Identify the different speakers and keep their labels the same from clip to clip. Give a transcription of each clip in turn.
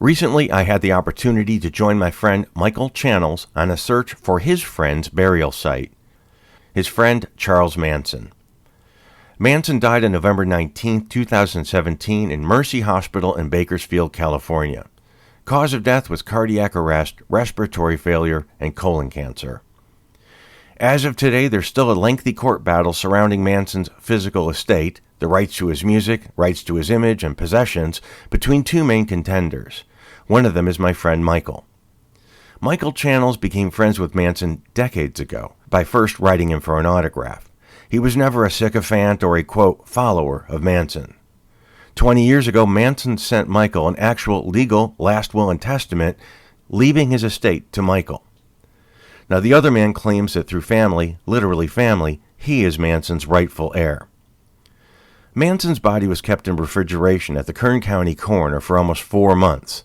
Speaker 1: Recently, I had the opportunity to join my friend Michael Channels on a search for his friend's burial site. His friend, Charles Manson. Manson died on November 19, 2017 in Mercy Hospital in Bakersfield, California. Cause of death was cardiac arrest, respiratory failure, and colon cancer. As of today, there's still a lengthy court battle surrounding Manson's physical estate, the rights to his music, rights to his image, and possessions, between two main contenders. One of them is my friend Michael. Michael Channels became friends with Manson decades ago by first writing him for an autograph. He was never a sycophant or a, quote, follower of Manson. 20 years ago, Manson sent Michael an actual legal last will and testament, leaving his estate to Michael. Now, the other man claims that through family, literally family, he is Manson's rightful heir. Manson's body was kept in refrigeration at the Kern County coroner for almost 4 months.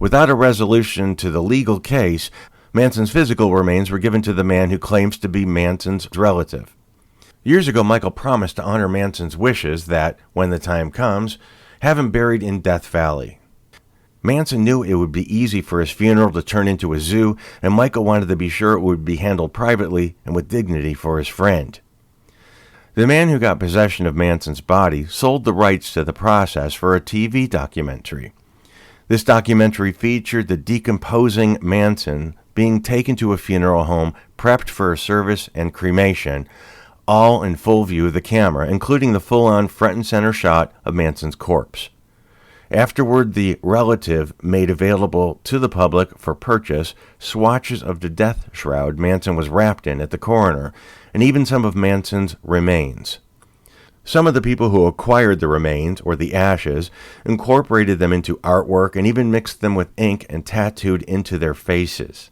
Speaker 1: Without a resolution to the legal case, Manson's physical remains were given to the man who claims to be Manson's relative. Years ago, Michael promised to honor Manson's wishes that, when the time comes, have him buried in Death Valley. Manson knew it would be easy for his funeral to turn into a zoo, and Michael wanted to be sure it would be handled privately and with dignity for his friend. The man who got possession of Manson's body sold the rights to the process for a TV documentary. This documentary featured the decomposing Manson being taken to a funeral home, prepped for a service and cremation, all in full view of the camera, including the full-on front-and-center shot of Manson's corpse. Afterward, the relative made available to the public for purchase swatches of the death shroud Manson was wrapped in at the coroner, and even some of Manson's remains. Some of the people who acquired the remains, or the ashes, incorporated them into artwork and even mixed them with ink and tattooed into their faces.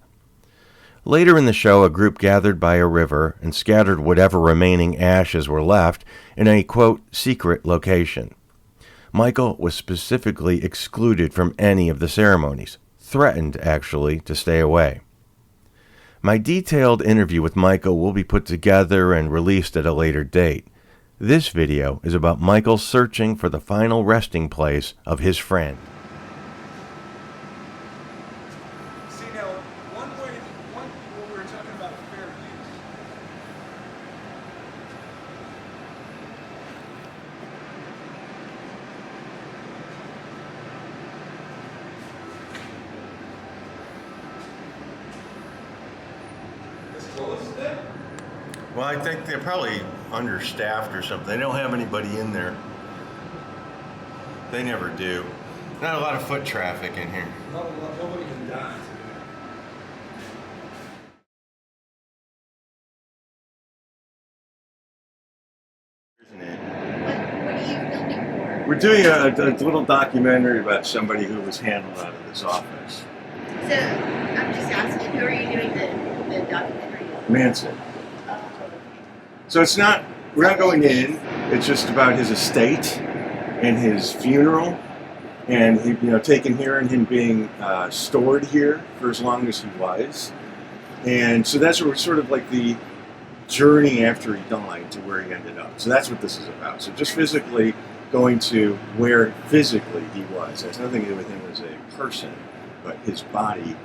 Speaker 1: Later in the show, a group gathered by a river and scattered whatever remaining ashes were left in a, quote, secret location. Michael was specifically excluded from any of the ceremonies, threatened, actually, to stay away. My detailed interview with Michael will be put together and released at a later date. This video is about Michael searching for the final resting place of his friend. Well, I think they're probably understaffed or something. They don't have anybody in there. They never do. Not a lot of foot traffic in here.
Speaker 2: Nobody can die.
Speaker 1: Isn't it?
Speaker 3: What are you filming for?
Speaker 1: We're doing a little documentary about somebody who was handled out of this office.
Speaker 3: So, I'm just asking, who are you doing the documentary on?
Speaker 1: Manson. So it's not, we're not going in, it's just about his estate and his funeral and he, taken here and him being stored here for as long as he was. And so that's sort of like the journey after he died to where he ended up. So that's what this is about. So just physically going to where physically he was. It has nothing to do with him as a person, but his body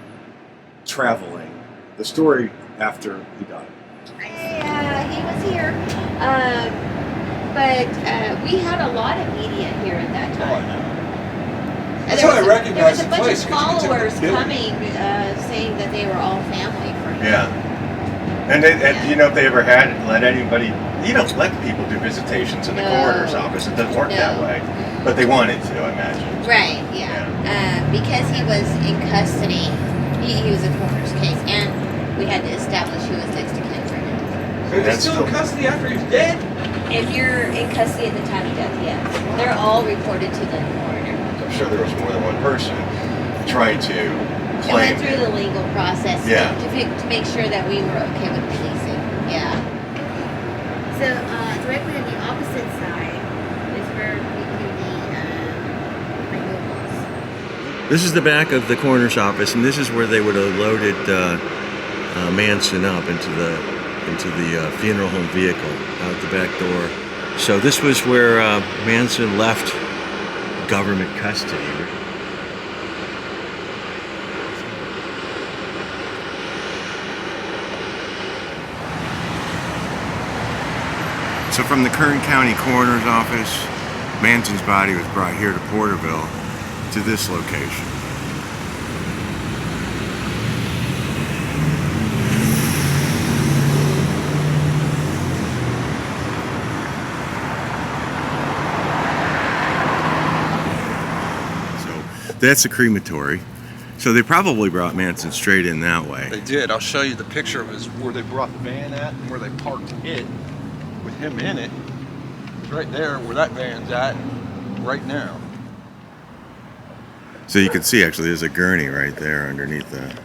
Speaker 1: traveling. The story after he died.
Speaker 3: He was here, but we had a lot of media here at that time.
Speaker 2: That's how I recognized
Speaker 3: the place. There was a bunch of followers coming, saying that they were all family for him.
Speaker 1: Yeah. And if they ever had let anybody, you don't let people do visitations in the coroner's office. It doesn't work that way. But they wanted to, I imagine.
Speaker 3: Right, yeah. Because he was in custody, he was a coroner's case, and we had to establish who was next to kin for him.
Speaker 2: So he's still in custody after he's dead?
Speaker 3: If you're in custody at the time of death, yes. They're all reported to the coroner.
Speaker 1: I'm sure there was more than one person trying to claim.
Speaker 3: It went through the legal process to make sure that we were okay with releasing. Yeah. So directly on the opposite side is where we do the removals.
Speaker 1: This is the back of the coroner's office, and this is where they would have loaded Manson up into the funeral home vehicle out the back door. So this was where Manson left government custody. So from the Kern County Coroner's Office, Manson's body was brought here to Porterville to this location. So that's the crematory. So they probably brought Manson straight in that way.
Speaker 2: They did. I'll show you the picture of where they brought the van at and where they parked it with him in it. It's right there where that van's at right now.
Speaker 1: So you can see actually there's a gurney right there underneath the...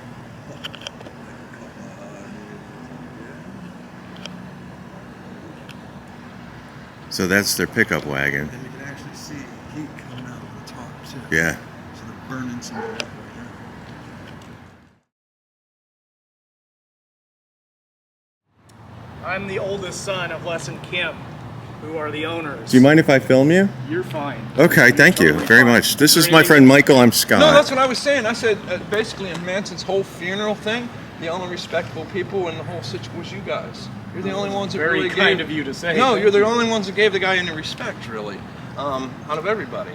Speaker 1: So that's their pickup wagon.
Speaker 2: And you can actually see heat coming out of the top too.
Speaker 1: Yeah.
Speaker 2: So they're burning some of that right now.
Speaker 4: I'm the oldest son of Les and Kim, who are the owners.
Speaker 1: Do you mind if I film you?
Speaker 4: You're fine.
Speaker 1: Okay, thank you very much. This is my friend Michael. I'm Scott.
Speaker 2: No, that's what I was saying. I said basically in Manson's whole funeral thing, the only respectable people in the whole situation was you guys. You're the only ones that
Speaker 4: Very
Speaker 2: really
Speaker 4: kind
Speaker 2: gave.
Speaker 4: of you to say.
Speaker 2: No, you're the only ones that gave the guy any respect, really, out of everybody.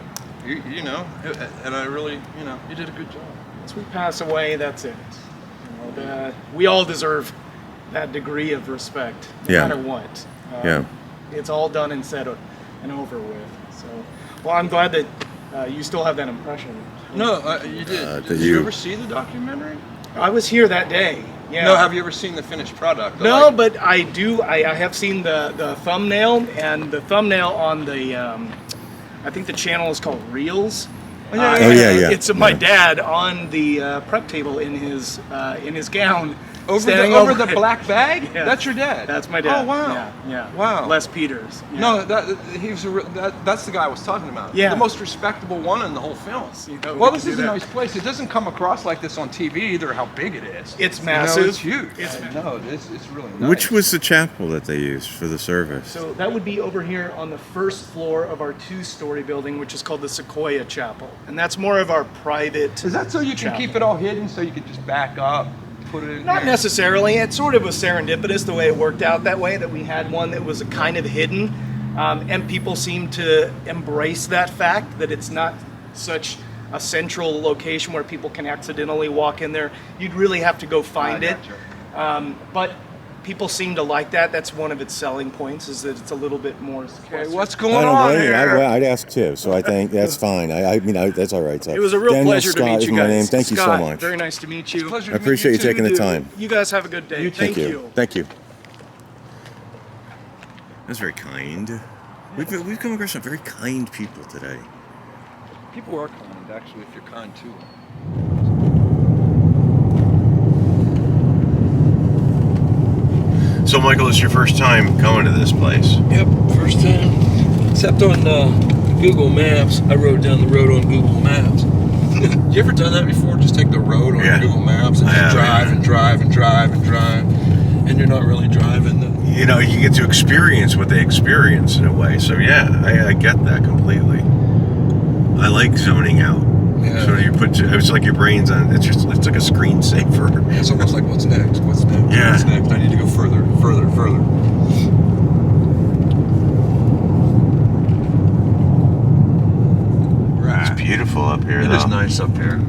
Speaker 2: You know, and I really, you know, you did a good job.
Speaker 4: Once we pass away, that's it. You know, we all deserve that degree of respect, no
Speaker 1: Yeah.
Speaker 4: matter what.
Speaker 1: Yeah.
Speaker 4: It's all done and said and over with. So, well, I'm glad that you still have that impression.
Speaker 2: No, you did. Did you ever see the documentary?
Speaker 4: I was here that day. Yeah.
Speaker 2: No, have you ever seen the finished product?
Speaker 4: No, but I do. I have seen the thumbnail, and the thumbnail on the, I think the channel is called Reels.
Speaker 2: Oh, yeah.
Speaker 4: It's my dad on the prep table in his gown.
Speaker 2: Over the black bag?
Speaker 4: Yeah.
Speaker 2: That's your dad?
Speaker 4: That's my dad.
Speaker 2: Oh, wow.
Speaker 4: Yeah.
Speaker 2: Wow.
Speaker 4: Les Peters. Yeah.
Speaker 2: No, that's the guy I was talking about.
Speaker 4: Yeah.
Speaker 2: The most respectable one in the whole film.
Speaker 4: You know,
Speaker 2: Well,
Speaker 4: we
Speaker 2: this
Speaker 4: can
Speaker 2: is
Speaker 4: do
Speaker 2: a
Speaker 4: that.
Speaker 2: nice place. It doesn't come across like this on TV either, how big it is.
Speaker 4: It's massive.
Speaker 2: You know, it's huge.
Speaker 4: It's
Speaker 2: it's really nice.
Speaker 1: Which was the chapel that they used for the service?
Speaker 4: So that would be over here on the first floor of our 2-story building, which is called the Sequoia Chapel. And that's more of our private.
Speaker 2: Is that so you can
Speaker 4: chapel.
Speaker 2: keep it all hidden so you can just back up, put it in
Speaker 4: Not
Speaker 2: there?
Speaker 4: necessarily. It sort of was serendipitous the way it worked out that way, that we had one that was a kind of hidden. And people seem to embrace that fact, that it's not such a central location where people can accidentally walk in there. You'd really have to go find it.
Speaker 2: Gotcha.
Speaker 4: But people seem to like that. That's one of its selling points, is that it's a little bit more.
Speaker 2: Okay, what's going
Speaker 1: I don't
Speaker 2: on
Speaker 1: blame you.
Speaker 2: here?
Speaker 1: I'd ask too, so I think that's fine. I mean, that's all right. So
Speaker 4: It was a real
Speaker 1: Daniel
Speaker 4: pleasure
Speaker 1: Scott
Speaker 4: to meet
Speaker 1: is
Speaker 4: you
Speaker 1: my
Speaker 4: guys.
Speaker 1: name. Thank you so
Speaker 4: Scott,
Speaker 1: much.
Speaker 4: Very nice to meet you.
Speaker 2: Pleasure
Speaker 1: I
Speaker 2: to
Speaker 1: appreciate you
Speaker 2: meet
Speaker 1: taking the
Speaker 2: too.
Speaker 1: time.
Speaker 4: You guys have a good day. Thank you.
Speaker 1: Thank you. That's very kind. We've come across some very kind people today.
Speaker 2: People are kind, actually, if you're kind to them.
Speaker 1: So, Michael, it's your first time going to this place.
Speaker 5: Yep, first time. Except on Google Maps. I rode down the road on Google Maps. You ever done that before? Just take the road on
Speaker 1: Yeah.
Speaker 5: Google Maps and
Speaker 1: I
Speaker 5: just
Speaker 1: have,
Speaker 5: drive
Speaker 1: yeah.
Speaker 5: and drive and drive and drive, and you're not really driving.
Speaker 1: You know, you get to experience what they experience in a way. So, yeah, I get that completely. I like zoning out.
Speaker 5: Yeah.
Speaker 1: So you it's like your brain's on. It's like a screensaver.
Speaker 5: It's almost like, what's next? What's next?
Speaker 1: Yeah.
Speaker 5: What's next? I need to go further.
Speaker 1: It's beautiful up here,
Speaker 5: It
Speaker 1: though.
Speaker 5: is nice up here.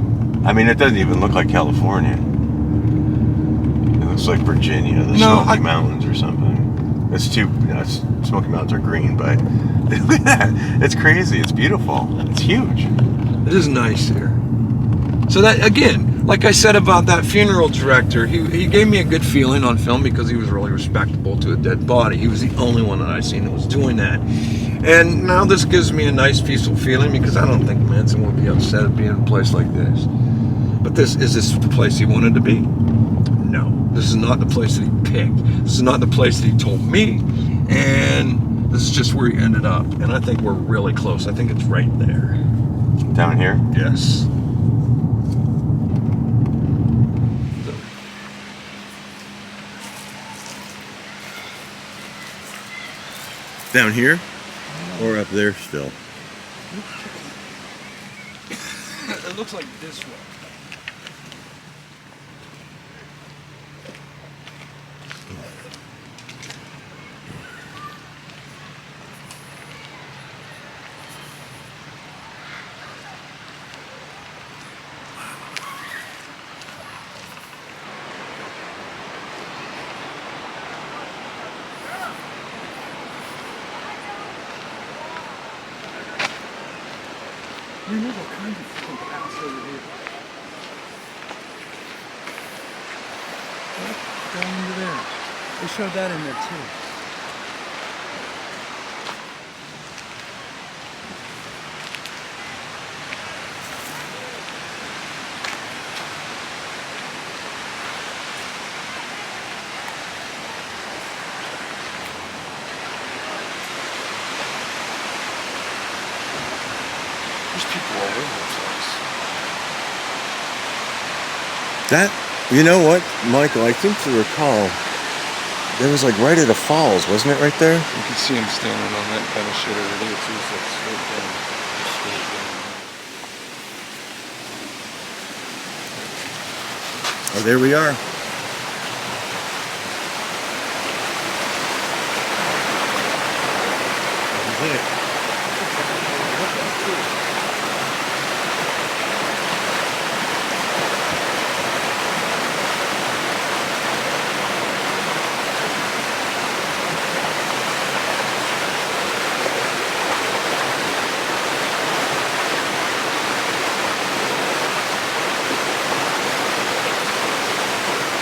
Speaker 1: I mean, it doesn't even look like California. It looks like Virginia, the Smoky Mountains or something. It's Smoky Mountains are green, but look at that. It's crazy. It's beautiful. It's huge.
Speaker 5: It is nice here. So that, again, like I said about that funeral director, he gave me a good feeling on film because he was really respectable to a dead body. He was the only one that I seen that was doing that. And now this gives me a nice peaceful feeling because I don't think Manson would be upset at being in a place like this. But is this the place he wanted to be? No. This is not the place that he picked. This is not the place that he told me. And this is just where he ended up. And I think we're really close. I think it's right there.
Speaker 1: Down here?
Speaker 5: Yes.
Speaker 1: Down here? Or up there still?
Speaker 4: It looks like this way.
Speaker 5: Man, there's all kinds of fucking paths over here. Yep, down into there. They showed that in there too.
Speaker 2: There's people all over the place.
Speaker 1: That, you know what, Michael, I think to recall, there was like right at the falls, wasn't it right there?
Speaker 2: You can see him standing on that kind of shit over there too, so it's straight down. Just straight down.
Speaker 1: Oh, there we are.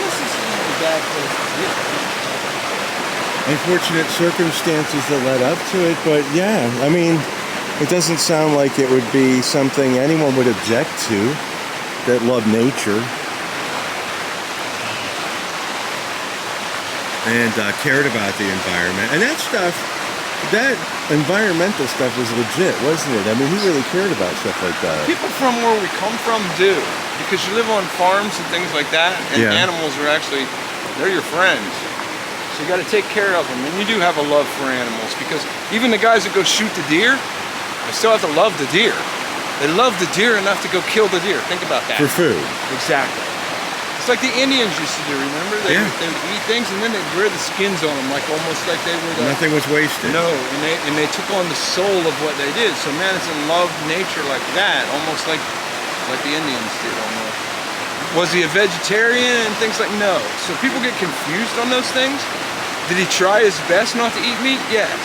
Speaker 1: This is it. Unfortunate circumstances that led up to it, but yeah, I mean, it doesn't sound like it would be something anyone would object to that love nature and cared about the environment. And that stuff, that environmental stuff was legit, wasn't it? I mean, he really cared about stuff like that.
Speaker 2: People from where we come from do, because you live on farms and things like that, and
Speaker 1: Yeah.
Speaker 2: animals are actually, they're your friends. So you got to take care of them, and you do have a love for animals, because even the guys that go shoot the deer, they still have to love the deer. They love the deer enough to go kill the deer. Think about that.
Speaker 1: For food.
Speaker 2: Exactly. It's like the Indians used to do, remember? They would eat things and then they'd wear the skins on them, like almost like they were the...
Speaker 1: Nothing was wasted.
Speaker 2: No, and they took on the soul of what they did. So Madison loved nature like that, almost like the Indians did almost. Was he a vegetarian and things like... No. So people get confused on those things. Did he try his best not to eat meat? Yes.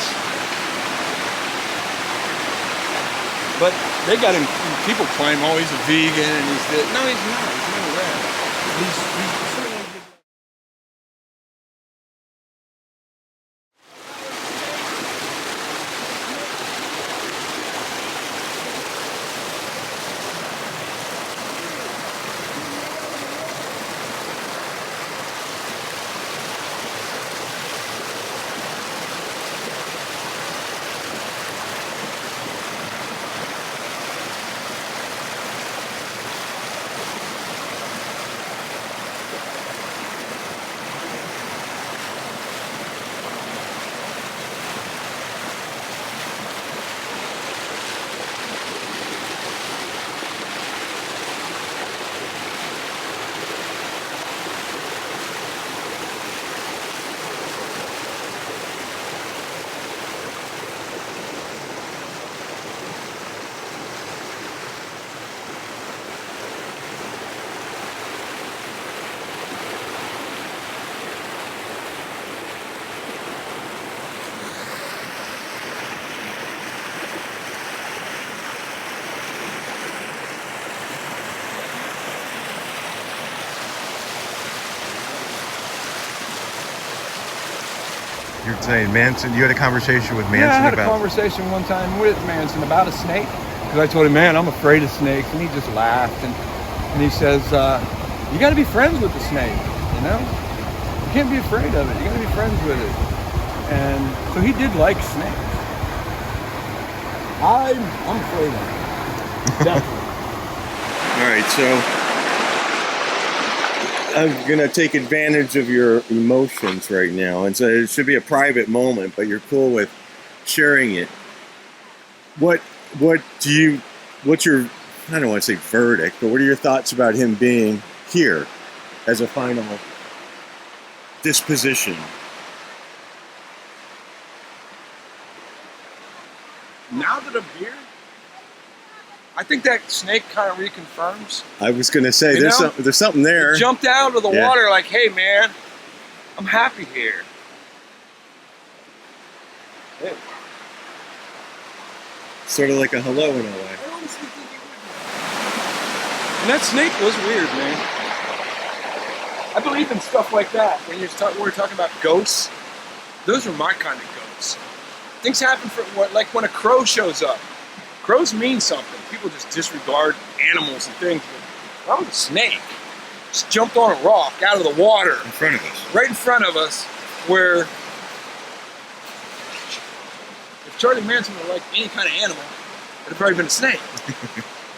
Speaker 2: But they got him, people claim, oh, he's a vegan and he's this. No, he's not. He's none of that. He's certainly...
Speaker 1: You're saying Manson, you had a conversation with Manson
Speaker 2: Yeah, I had
Speaker 1: about...
Speaker 2: a conversation one time with Manson about a snake. Because I told him, man, I'm afraid of snakes. And he just laughed. And he says, you got to be friends with the snake, you know? You can't be afraid of it. You got to be friends with it. And so he did like snakes. I'm afraid of it. Definitely.
Speaker 1: All right, so I'm going to take advantage of your emotions right now. And so it should be a private moment, but you're cool with sharing it. What's your, I don't want to say verdict, but what are your thoughts about him being here as a final disposition?
Speaker 2: Now that I'm here, I think that snake kind of reconfirms.
Speaker 1: I was going to say,
Speaker 2: You
Speaker 1: there's
Speaker 2: know?
Speaker 1: something there.
Speaker 2: It jumped out of the
Speaker 1: Yeah.
Speaker 2: water like, hey, man, I'm happy here. Hey.
Speaker 1: Sort of like a hello in a way.
Speaker 2: I honestly think it And that snake was weird, man.
Speaker 5: I believe in stuff like that. When we're talking about ghosts, those are my kind of ghosts. Things happen for like when a crow shows up. Crows mean something. People just disregard animals and things. But that was a snake. Just jumped on a rock out of the water.
Speaker 1: In front of us.
Speaker 5: Right in front of us, where if Charlie Manson would like any kind of animal, it'd have probably been a snake.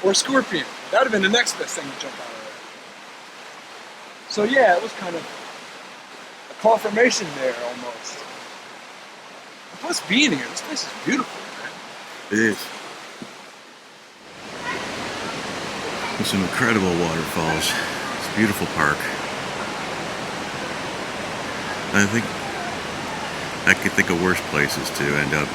Speaker 5: Or a scorpion. That would have been the next best thing to jump out of there. So yeah, it was kind of a confirmation there almost. And plus being here, this place is beautiful, man.
Speaker 1: It is. With some incredible waterfalls. It's a beautiful park. I think I could think of worse places to end up.